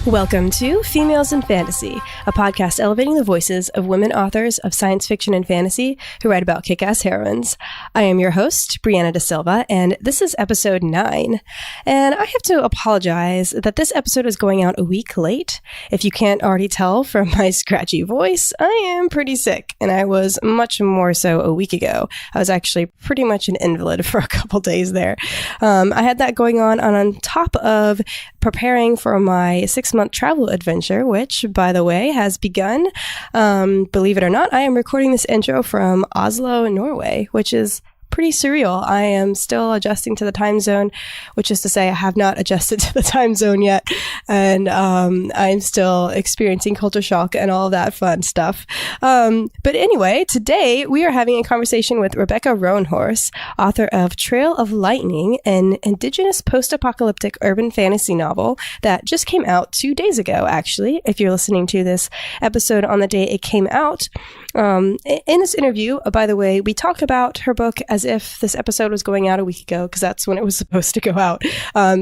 Welcome to Females in Fantasy, a podcast elevating the voices of women authors of science fiction and fantasy who write about kick-ass heroines. I am your host, Brianna Da Silva, and this is episode 9. And I have to apologize that this episode is going out a week late. If you can't already tell from my scratchy voice, I am pretty sick, and I was much more so a week ago. I was actually pretty much an invalid for a couple days there. I had that going on top of preparing for my 6-month travel adventure, which, by the way, has begun. Believe it or not, I am recording this intro from Oslo, Norway, which is pretty surreal. I am still adjusting to the time zone, which is to say I have not adjusted to the time zone yet. And I'm still experiencing culture shock and all of that fun stuff. But anyway, today we are having a conversation with Rebecca Roanhorse, author of Trail of Lightning, an indigenous post-apocalyptic urban fantasy novel that just came out 2 days ago, actually, if you're listening to this episode on the day it came out. In this interview, by the way, we talk about her book as if this episode was going out a week ago, because that's when it was supposed to go out.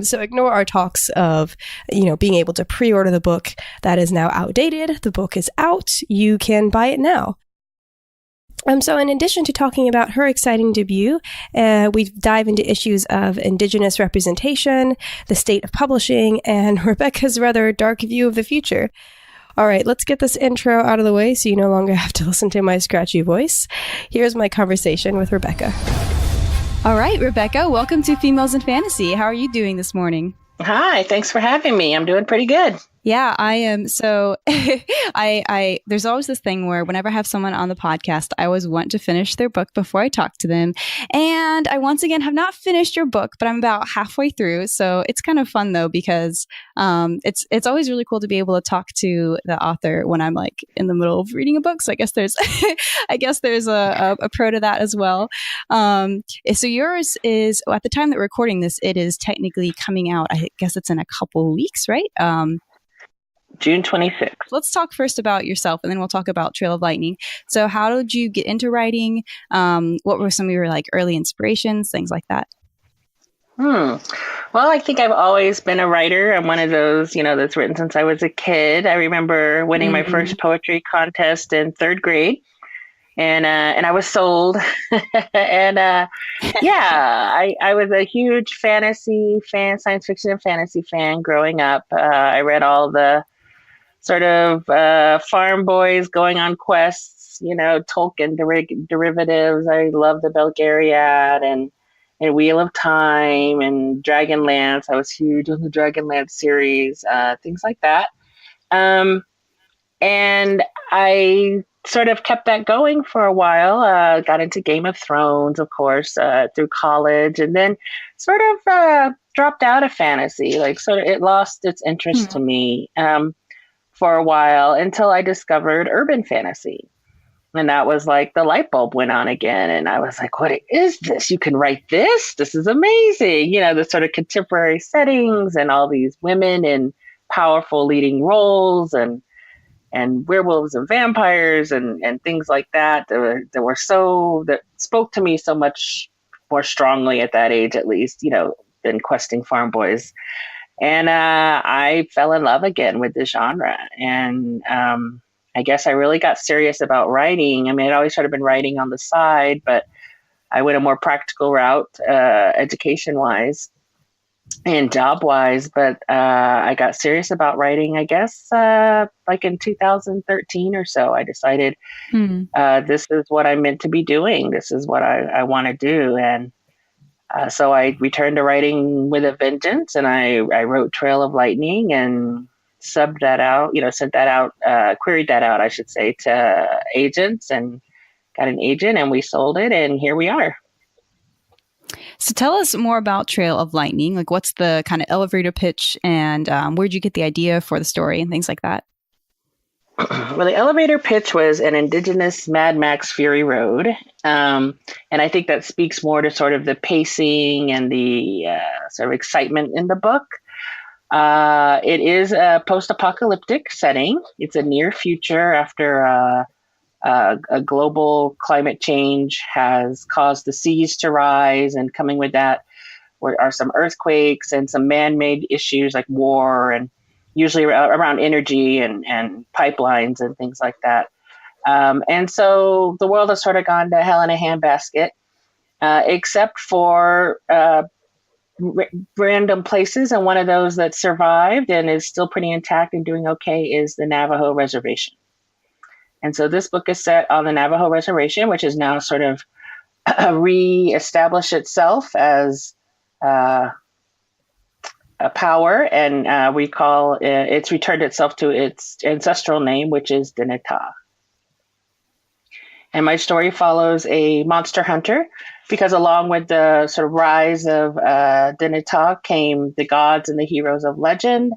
So ignore our talks of, being able to pre-order the book. That is now outdated. The book is out. You can buy it now. So in addition to talking about her exciting debut, we dive into issues of indigenous representation, the state of publishing, and Rebecca's rather dark view of the future. All right, let's get this intro out of the way so you no longer have to listen to my scratchy voice. Here's my conversation with Rebecca. All right, Rebecca, welcome to Females in Fantasy. How are you doing this morning? Hi, thanks for having me. I'm doing pretty good. Yeah, I am. So there's always this thing where whenever I have someone on the podcast, I always want to finish their book before I talk to them. And I once again have not finished your book, but I'm about halfway through. So it's kind of fun though, because it's always really cool to be able to talk to the author when I'm like in the middle of reading a book. So I guess there's a pro to that as well. So yours is, at the time that we're recording this, it is technically coming out. I guess it's in a couple weeks, right? June 26th. Let's talk first about yourself, and then we'll talk about Trail of Lightning. So how did you get into writing? What were some of your early inspirations, things like that? Well, I think I've always been a writer. I'm one of those, that's written since I was a kid. I remember winning my first poetry contest in 3rd grade. And I was sold. And I was a huge fantasy fan, science fiction and fantasy fan growing up. I read all the sort of farm boys going on quests, Tolkien derivatives. I love the Belgariad and Wheel of Time and Dragonlance. I was huge on the Dragonlance series, things like that. And I sort of kept that going for a while, got into Game of Thrones, of course, through college, and then sort of dropped out of fantasy. It lost its interest to me for a while until I discovered urban fantasy. And that was the light bulb went on again. And I was like, what is this? You can write this? This is amazing. The sort of contemporary settings and all these women in powerful leading roles and werewolves and vampires and things like that that spoke to me so much more strongly at that age, at least, than questing farm boys. And I fell in love again with the genre. And I guess I really got serious about writing. I mean, I'd always sort of been writing on the side, but I went a more practical route, education-wise and job-wise. But I got serious about writing, I guess, in 2013 or so. I decided this is what I'm meant to be doing. This is what I want to do. And so I returned to writing with a vengeance, and I wrote Trail of Lightning and subbed that out, sent that out, queried that out, I should say, to agents, and got an agent, and we sold it, and here we are. So tell us more about Trail of Lightning. What's the kind of elevator pitch, and where'd you get the idea for the story and things like that? Well, the elevator pitch was an indigenous Mad Max Fury Road. And I think that speaks more to sort of the pacing and the sort of excitement in the book. It is a post-apocalyptic setting. It's a near future after a global climate change has caused the seas to rise, and coming with that are some earthquakes and some man-made issues like war and usually around energy and pipelines and things like that. And so the world has sort of gone to hell in a handbasket, except for random places. And one of those that survived and is still pretty intact and doing okay is the Navajo reservation. And so this book is set on the Navajo reservation, which is now sort of reestablished itself as a power. And we call it's returned itself to its ancestral name, which is Dinetah. And my story follows a monster hunter, because along with the sort of rise of Dinetah came the gods and the heroes of legend.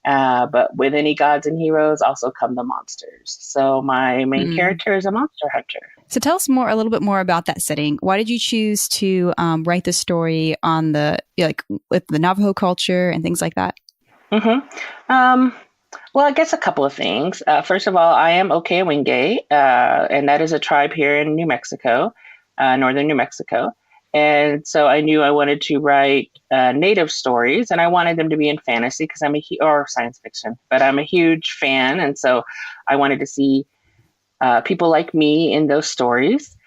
But with any gods and heroes also come the monsters. So my main character is a monster hunter. So tell us a little bit more about that setting. Why did you choose to write the story on with the Navajo culture and things like that? Well, I guess a couple of things. First of all, I am Okewinge, and that is a tribe here in New Mexico, northern New Mexico. And so I knew I wanted to write native stories, and I wanted them to be in fantasy because or science fiction, but I'm a huge fan. And so I wanted to see people like me in those stories.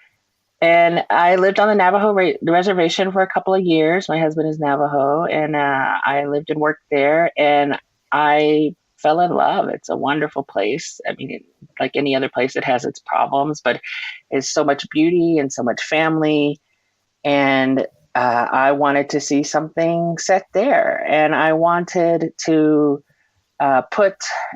And I lived on the Navajo reservation for a couple of years. My husband is Navajo, and I lived and worked there, and I fell in love. It's a wonderful place. I mean, like any other place, it has its problems, but it's so much beauty and so much family. And I wanted to see something set there. And I wanted to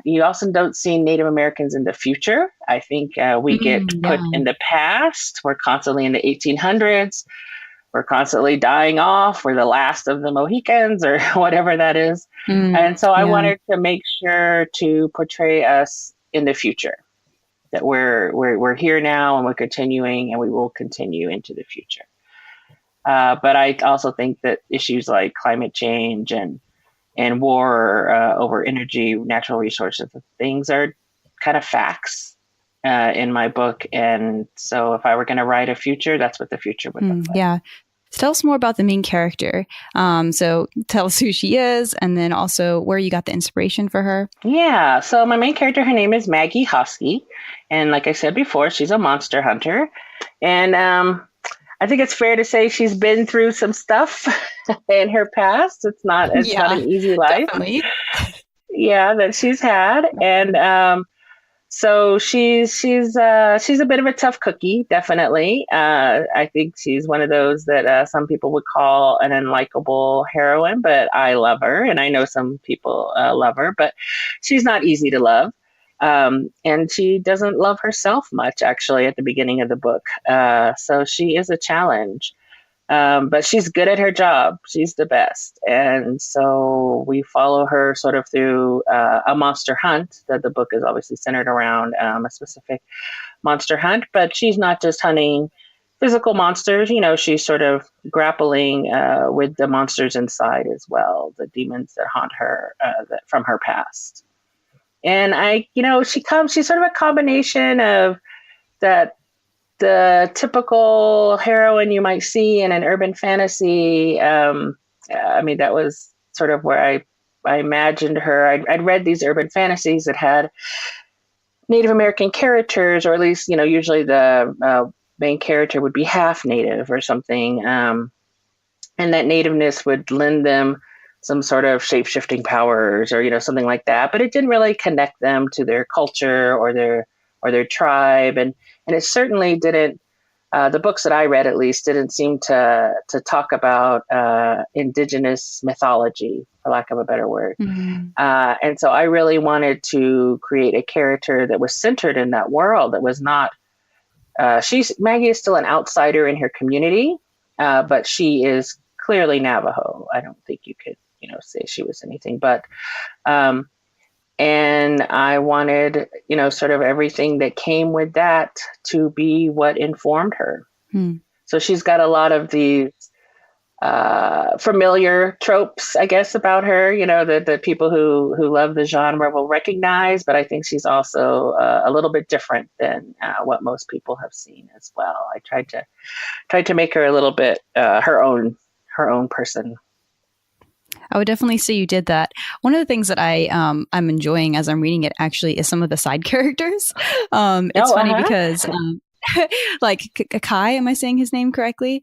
you also don't see Native Americans in the future. I think we get put in the past. We're constantly in the 1800s. We're constantly dying off. We're the last of the Mohicans or whatever that is. And so I wanted to make sure to portray us in the future, that we're here now and we're continuing and we will continue into the future. But I also think that issues like climate change and war over energy, natural resources, things are kind of facts in my book. And so if I were going to write a future, that's what the future would look like. Yeah. So tell us more about the main character. So tell us who she is, and then also where you got the inspiration for her. Yeah. So my main character, her name is Maggie Husky. And like I said before, she's a monster hunter. And I think it's fair to say she's been through some stuff in her past. It's not an easy life. Definitely. Yeah, that she's had. And so she's a bit of a tough cookie, definitely. I think she's one of those that some people would call an unlikable heroine, but I love her, and I know some people love her, but she's not easy to love. And she doesn't love herself much, actually, at the beginning of the book. So she is a challenge. But she's good at her job. She's the best. And so we follow her sort of through a monster hunt, that the book is obviously centered around a specific monster hunt. But she's not just hunting physical monsters. You know, she's sort of grappling with the monsters inside as well, the demons that haunt her from her past. And she's sort of a combination of the typical heroine you might see in an urban fantasy. That was sort of where I imagined her. I'd read these urban fantasies that had Native American characters, or at least, usually the main character would be half Native or something. And that nativeness would lend them some sort of shape-shifting powers or, something like that. But it didn't really connect them to their culture or their tribe. And it certainly didn't, the books that I read at least, didn't seem to talk about indigenous mythology, for lack of a better word. Mm-hmm. And so I really wanted to create a character that was centered in that world, that was not, Maggie is still an outsider in her community, but she is clearly Navajo. I don't think you could, say she was anything but. And I wanted, sort of everything that came with that to be what informed her. So she's got a lot of these familiar tropes, I guess, about her, that people who love the genre will recognize. But I think she's also a little bit different than what most people have seen as well. I tried to make her a little bit her own person. I would definitely say you did that. One of the things that I'm enjoying as I'm reading it actually is some of the side characters. It's funny because like Kai, am I saying his name correctly?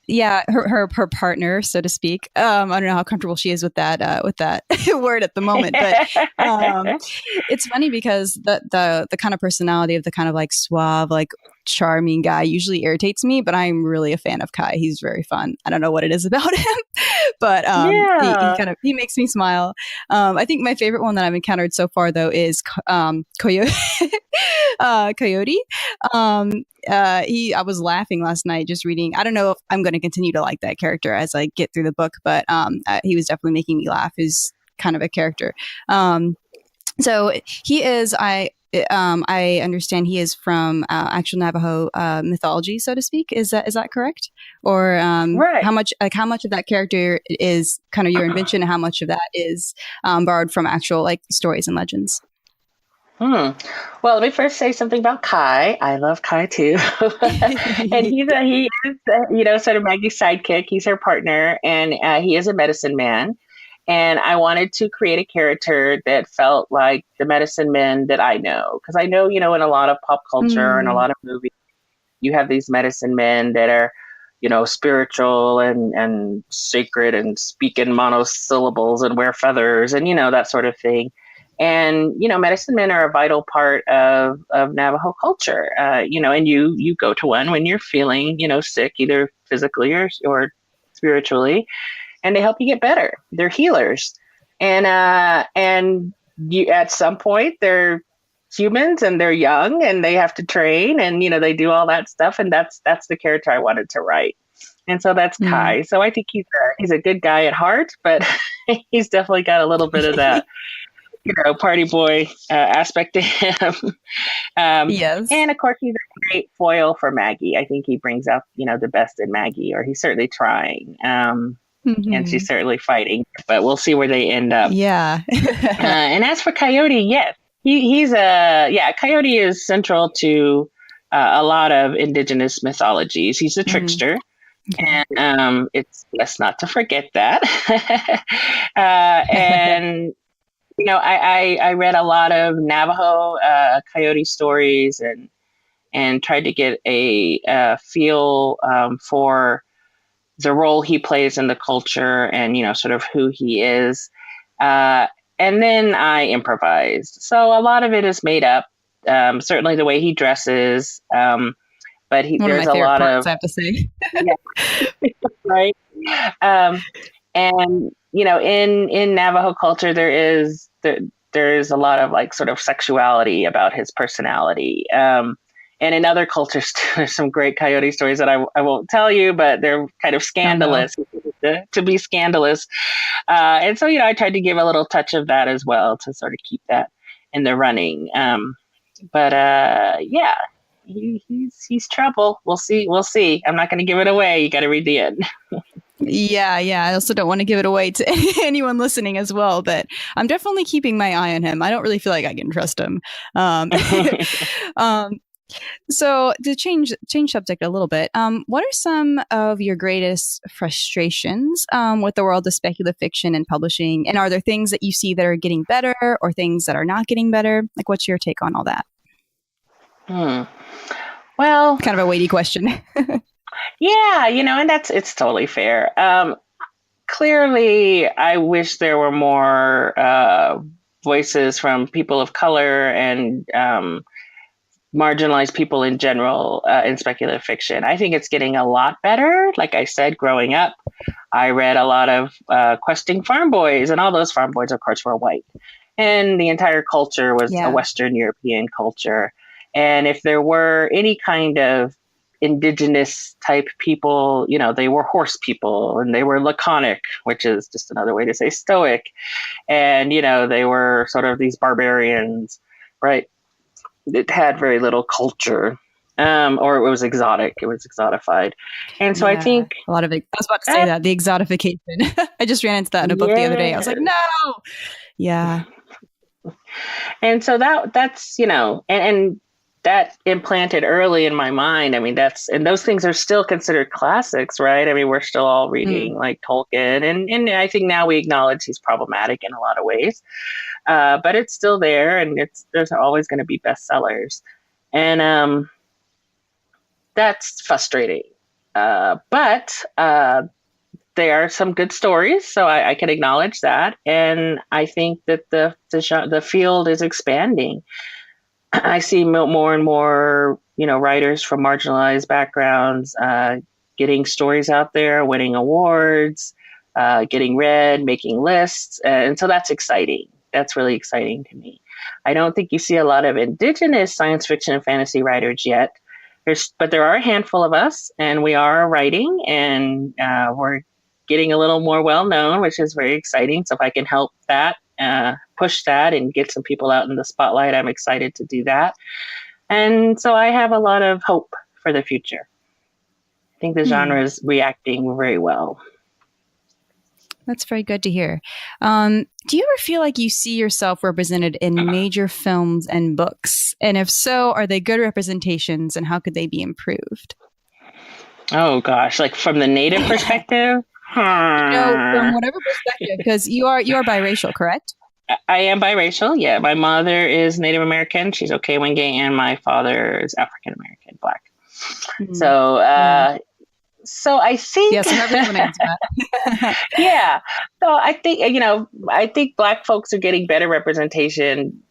Yeah, her partner, so to speak. I don't know how comfortable she is with that word at the moment, but it's funny because the kind of personality of the kind of like suave, like charming guy usually irritates me, but I'm really a fan of Kai. He's very fun. I don't know what it is about him, but he makes me smile. I think my favorite one that I've encountered so far though is Coyote. Coyote. I was laughing last night just reading. I don't know if I'm going to continue to like that character as I get through the book, but he was definitely making me laugh. He's kind of a character. So he is. I understand he is from actual Navajo mythology, so to speak. Is that correct? Or right. how much of that character is kind of your invention, and how much of that is borrowed from actual like stories and legends? Well, let me first say something about Kai. I love Kai too, and he is sort of Maggie's sidekick. He's her partner, and he is a medicine man. And I wanted to create a character that felt like the medicine men that I know, because I know in a lot of pop culture and a lot of movies, you have these medicine men that are spiritual and sacred and speak in monosyllables and wear feathers and that sort of thing. And, medicine men are a vital part of Navajo culture, and you go to one when you're feeling, sick, either physically or spiritually, and they help you get better. They're healers. And you, at some point, they're humans and they're young and they have to train and, they do all that stuff. And that's the character I wanted to write. And so that's Kai. So I think he's a good guy at heart, but he's definitely got a little bit of that party boy aspect to him. Yes. And of course, he's a great foil for Maggie. I think he brings out, the best in Maggie, or he's certainly trying. And she's certainly fighting, but we'll see where they end up. Yeah. And as for Coyote, yes, Coyote is central to a lot of indigenous mythologies. He's a trickster. And it's best not to forget that. And I read a lot of Navajo Coyote stories and tried to get a feel for the role he plays in the culture and sort of who he is. And then I improvised. So a lot of it is made up. Certainly the way he dresses. But there's a lot of, I have to say. right. And in Navajo culture, there is a lot of like sort of sexuality about his personality. And in other cultures, there's some great Coyote stories that I won't tell you, but they're kind of scandalous to be scandalous. And so, I tried to give a little touch of that as well to sort of keep that in the running. He's trouble. We'll see. I'm not going to give it away. You got to read the end. Yeah. I also don't want to give it away to anyone listening as well, but I'm definitely keeping my eye on him. I don't really feel like I can trust him. So to change subject a little bit, what are some of your greatest frustrations with the world of speculative fiction and publishing? And are there things that you see that are getting better or things that are not getting better? Like, what's your take on all that? Well, kind of a weighty question. Yeah, and it's totally fair. Clearly, I wish there were more voices from people of color and marginalized people in general in speculative fiction. I think it's getting a lot better. Like I said, growing up, I read a lot of questing farm boys, and all those farm boys, of course, were white. And the entire culture was a Western European culture. And if there were any kind of indigenous type people, they were horse people and they were laconic, which is just another way to say stoic. And, they were sort of these barbarians, right? It had very little culture, or it was exotic. It was exotified. And so I think a lot of it, I was about to say that, the exotification. I just ran into that in a book the other day. I was like, no. Yeah. And so that's, and that implanted early in my mind. I mean, and those things are still considered classics, right? I mean, we're still all reading like Tolkien, and I think now we acknowledge he's problematic in a lot of ways, but it's still there, and there's always going to be bestsellers, and that's frustrating. But there are some good stories, so I can acknowledge that, and I think that the field is expanding. I see more and more, writers from marginalized backgrounds getting stories out there, winning awards, getting read, making lists. And so that's exciting. That's really exciting to me. I don't think you see a lot of indigenous science fiction and fantasy writers yet. But there are a handful of us, and we are writing, and we're getting a little more well-known, which is very exciting. So if I can help that, push that and get some people out in the spotlight, I'm excited to do that. And so I have a lot of hope for the future. I think the genre is reacting very well. That's very good to hear. Do you ever feel like you see yourself represented in major films and books? And if so, are they good representations, and how could they be improved? Oh gosh, like from the Native perspective? From whatever perspective, because you are biracial, correct? I am biracial. Yeah, my mother is Native American. She's Okwewenge, and my father is African American, Black. So, so I think yes, everyone answer that. Yeah. So I think Black folks are getting better representation.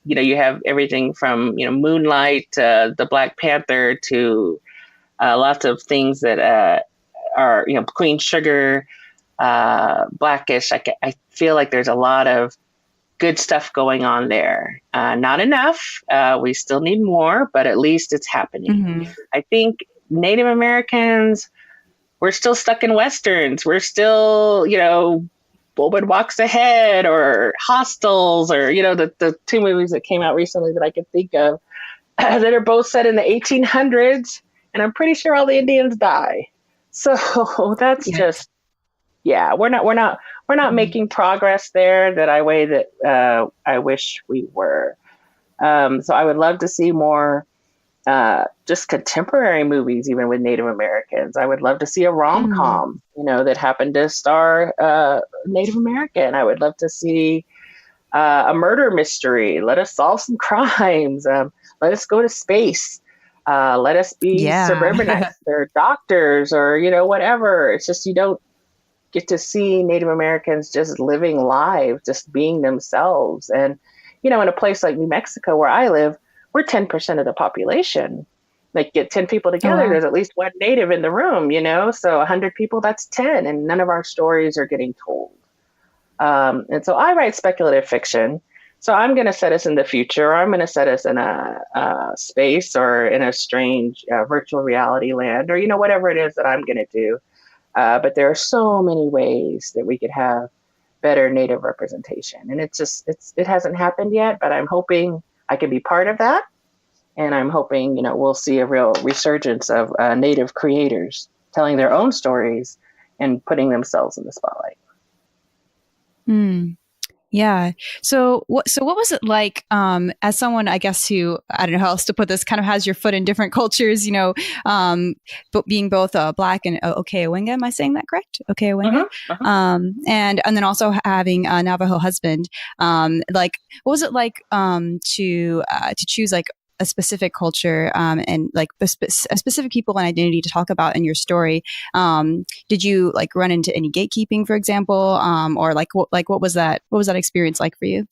You have everything from Moonlight, the Black Panther, to lots of things that are Queen Sugar, Blackish. I feel like there's a lot of good stuff going on there. Not enough. We still need more, but at least it's happening. I think Native Americans, we're still stuck in Westerns. We're still, Woman Walks Ahead or Hostels, or, the two movies that came out recently that I could think of that are both set in the 1800s. And I'm pretty sure all the Indians die. So that's just, we're not making progress there that I wish we were. So I would love to see more just contemporary movies, even with Native Americans. I would love to see a rom-com, that happened to star Native American. I would love to see a murder mystery. Let us solve some crimes. Let us go to space. Let us be suburbanites or doctors or, whatever. It's just you don't get to see Native Americans just living lives, just being themselves. And, in a place like New Mexico where I live, we're 10% of the population. Like, get 10 people together, there's at least one Native in the room, So 100 people, that's 10, and none of our stories are getting told. And so I write speculative fiction. So I'm going to set us in the future, or I'm going to set us in a space or in a strange virtual reality land, or, whatever it is that I'm going to do. But there are so many ways that we could have better Native representation. And it hasn't happened yet, but I'm hoping I can be part of that. And I'm hoping, we'll see a real resurgence of Native creators telling their own stories and putting themselves in the spotlight. Yeah. So what was it like, as someone, I guess, who, I don't know how else to put this, kind of has your foot in different cultures, but being both Black and Okwewenge, am I saying that correct? Okwewenge. And then also having a Navajo husband. What was it like to choose like a specific culture and like a specific people and identity to talk about in your story? Did you like run into any gatekeeping, for example, or what was that experience like for you?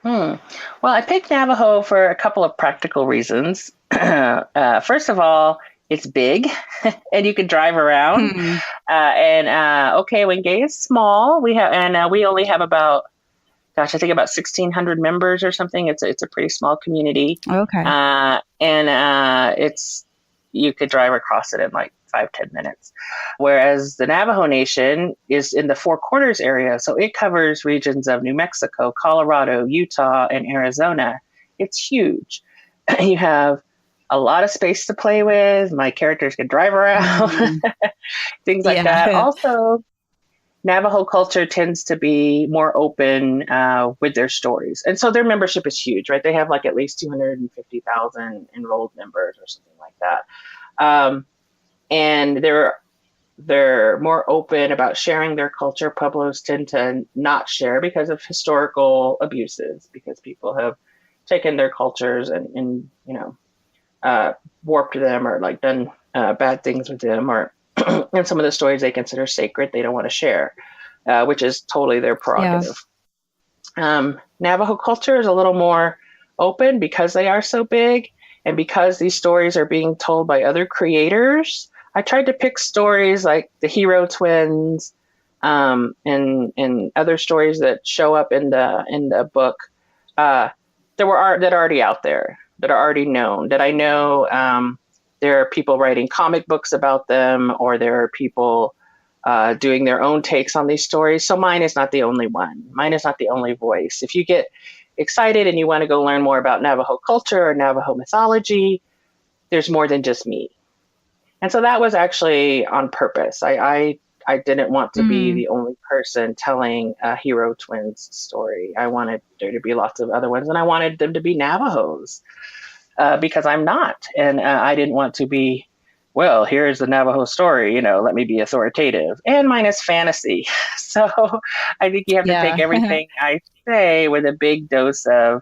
Well, I picked Navajo for a couple of practical reasons. First of all, it's big and you can drive around. And Okwewenge is small. We only have about, I think about 1,600 members or something. It's a pretty small community. Okay. You could drive across it in like 5-10 minutes. Whereas the Navajo Nation is in the Four Corners area. So it covers regions of New Mexico, Colorado, Utah, and Arizona. It's huge. You have a lot of space to play with. My characters can drive around, things like that. Also, Navajo culture tends to be more open with their stories. And so their membership is huge, right? They have like at least 250,000 enrolled members or something like that. And they're more open about sharing their culture. Pueblos tend to not share because of historical abuses, because people have taken their cultures and warped them or like done bad things with them, or and some of the stories they consider sacred, they don't want to share, which is totally their prerogative. Yeah. Navajo culture is a little more open because they are so big, and because these stories are being told by other creators. I tried to pick stories like the Hero Twins, and other stories that show up in the book that are already out there, that are already known, that I know. There are people writing comic books about them, or there are people doing their own takes on these stories. So mine is not the only one. Mine is not the only voice. If you get excited and you want to go learn more about Navajo culture or Navajo mythology, there's more than just me. And so that was actually on purpose. I didn't want to be the only person telling a Hero Twins story. I wanted there to be lots of other ones, and I wanted them to be Navajos. Because I'm not. And I didn't want to be, well, here's the Navajo story, let me be authoritative. And mine is fantasy. So I think you have to take everything I say with a big dose of,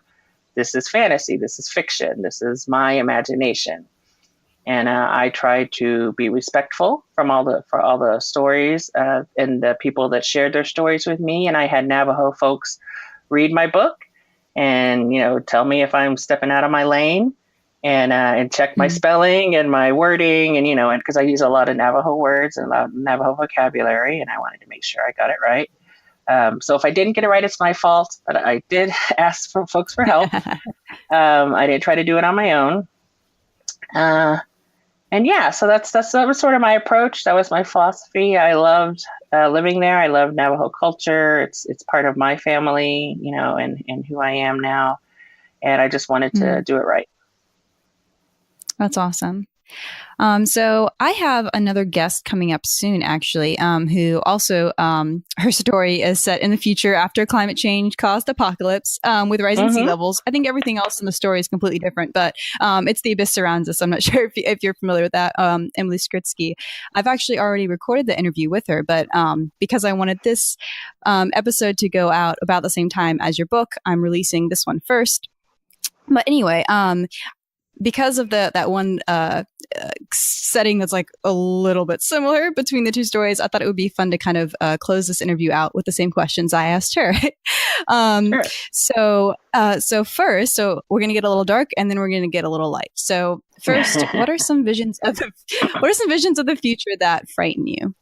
this is fantasy, this is fiction, this is my imagination. And I try to be respectful for all the stories and the people that shared their stories with me. And I had Navajo folks read my book and, tell me if I'm stepping out of my lane. And check my spelling and my wording, and because I use a lot of Navajo words and a lot of Navajo vocabulary, and I wanted to make sure I got it right. So if I didn't get it right, it's my fault. But I did ask for folks for help. I didn't try to do it on my own. So that was sort of my approach. That was my philosophy. I loved living there. I love Navajo culture. It's part of my family, and who I am now. And I just wanted to do it right. That's awesome. So I have another guest coming up soon, actually, who also, her story is set in the future after climate change caused apocalypse with rising sea levels. I think everything else in the story is completely different, but it's The Abyss Surrounds Us. I'm not sure if you're familiar with that, Emily Skritsky. I've actually already recorded the interview with her, but because I wanted this episode to go out about the same time as your book, I'm releasing this one first. But anyway, because of that one setting that's like a little bit similar between the two stories, I thought it would be fun to kind of close this interview out with the same questions I asked her. Sure. So first, we're going to get a little dark, and then we're going to get a little light. So first, what are some visions of the future that frighten you?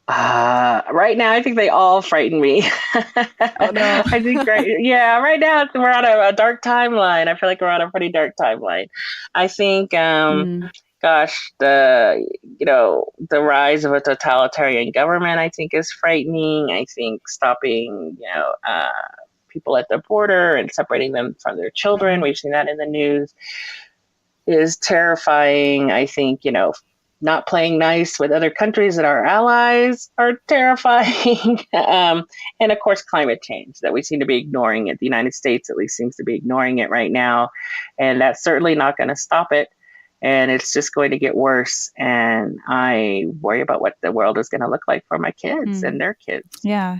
Right now, I think they all frighten me. Oh no! I think right now we're on a dark timeline. I feel like we're on a pretty dark timeline. I think, gosh, the rise of a totalitarian government, I think, is frightening. I think stopping, people at the border and separating them from their children. We've seen that in the news. Is terrifying. I think, not playing nice with other countries that are allies are terrifying. And of course, climate change, that we seem to be ignoring it. The United States at least seems to be ignoring it right now. And that's certainly not going to stop it. And it's just going to get worse. And I worry about what the world is going to look like for my kids and their kids. Yeah.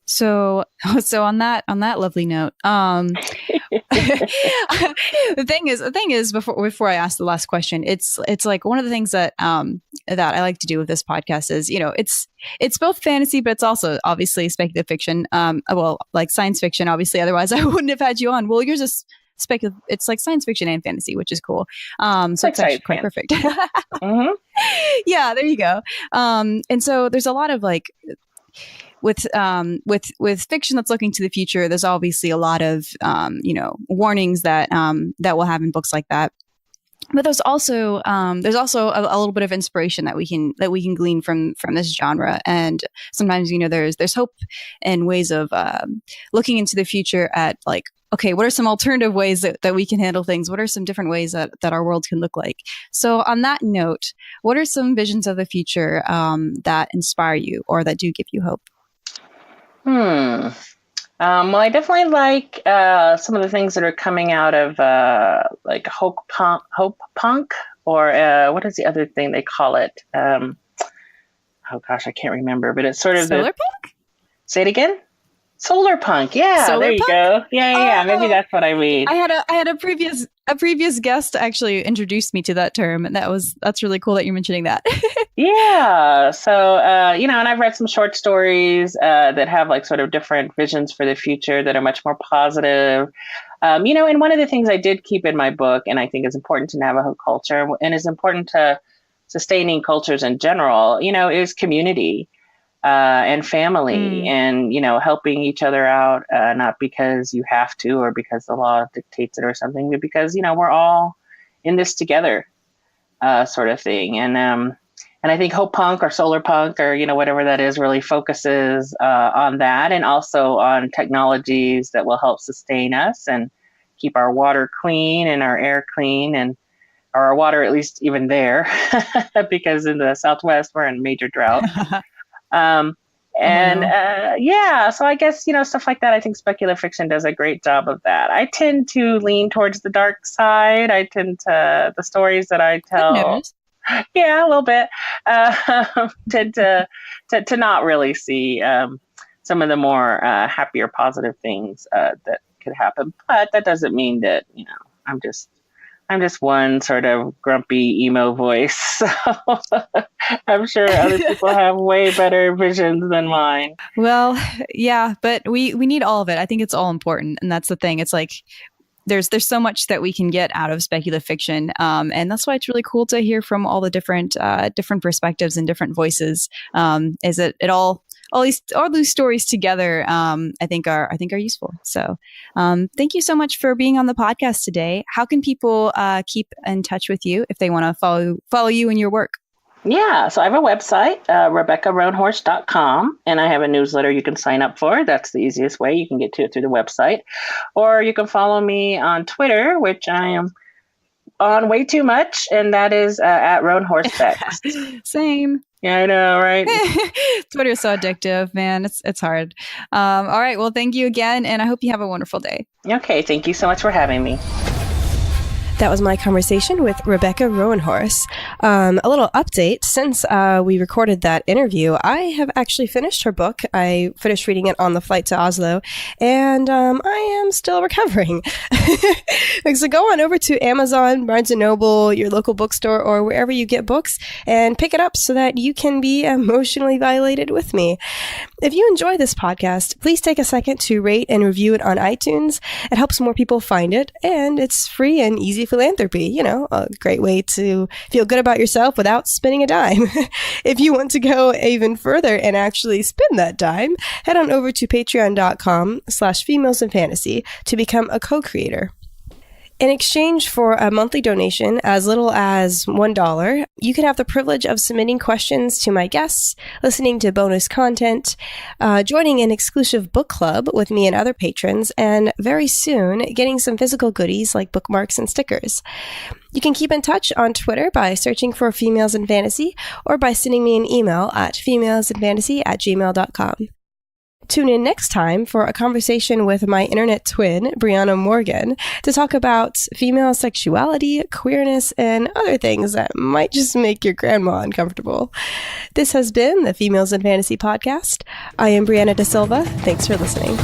So on that lovely note, the thing is before I ask the last question, it's like one of the things that I like to do with this podcast is, it's both fantasy, but it's also obviously speculative fiction. Like science fiction, obviously, otherwise I wouldn't have had you on. Well, yours is speculative. It's like science fiction and fantasy, which is cool. So it's actually quite perfect. Yeah, there you go. And so there's a lot of like, with fiction that's looking to the future, there's obviously a lot of warnings that we'll have in books like that. But there's also a little bit of inspiration that we can glean from this genre. And sometimes there's hope and ways of looking into the future at like, okay, what are some alternative ways that we can handle things? What are some different ways that our world can look like? So on that note, what are some visions of the future that inspire you or that do give you hope? Well, I definitely like some of the things that are coming out of like hope punk, or what is the other thing they call it? Oh gosh, I can't remember, but it's sort of solar punk. Say it again. Solar punk. Yeah, solar there you punk? go. Yeah. Maybe that's what I mean. I had a previous guest actually introduced me to that term, and that's really cool that you're mentioning that. Yeah. So, and I've read some short stories that have like sort of different visions for the future that are much more positive. And one of the things I did keep in my book, and I think is important to Navajo culture and is important to sustaining cultures in general, is community and family and, helping each other out, not because you have to or because the law dictates it or something, but because, we're all in this together sort of thing. And I think Hope Punk or Solar Punk or, whatever that is really focuses on that, and also on technologies that will help sustain us and keep our water clean and our air clean, and our water at least even there, because in the Southwest, we're in major drought. So I guess, stuff like that. I think speculative fiction does a great job of that. I tend to lean towards the dark side. The stories that I tell. Yeah, a little bit. Tend to not really see some of the more happier, positive things that could happen. But that doesn't mean that I'm just one sort of grumpy emo voice. So I'm sure other people have way better visions than mine. Well, yeah, but we need all of it. I think it's all important, and that's the thing. It's like there's so much that we can get out of speculative fiction, and that's why it's really cool to hear from all the different perspectives and different voices. Is that it all these stories together? I think are useful. So, thank you so much for being on the podcast today. How can people keep in touch with you if they want to follow you and your work? Yeah, so I have a website, RebeccaRoanhorse.com, and I have a newsletter you can sign up for. That's the easiest way. You can get to it through the website. Or you can follow me on Twitter, which I am on way too much, and that is at RoanhorseBex. Same. Yeah, I know, right? Twitter is so addictive, man. It's hard. All right, well, thank you again, and I hope you have a wonderful day. Okay, thank you so much for having me. That was my conversation with Rebecca Roanhorse. A little update. Since we recorded that interview, I have actually finished her book. I finished reading it on the flight to Oslo, and I am still recovering. So go on over to Amazon, Barnes & Noble, your local bookstore, or wherever you get books, and pick it up so that you can be emotionally violated with me. If you enjoy this podcast, please take a second to rate and review it on iTunes. It helps more people find it, and it's free and easy philanthropy, a great way to feel good about yourself without spending a dime. If you want to go even further and actually spend that dime, head on over to patreon.com/femalesinfantasy to become a co-creator. In exchange for a monthly donation as little as $1, you can have the privilege of submitting questions to my guests, listening to bonus content, joining an exclusive book club with me and other patrons, and very soon getting some physical goodies like bookmarks and stickers. You can keep in touch on Twitter by searching for Females in Fantasy or by sending me an email at femalesinfantasy@gmail.com. Tune in next time for a conversation with my internet twin, Brianna Morgan, to talk about female sexuality, queerness, and other things that might just make your grandma uncomfortable. This has been the Females in Fantasy podcast. I am Brianna Da Silva. Thanks for listening.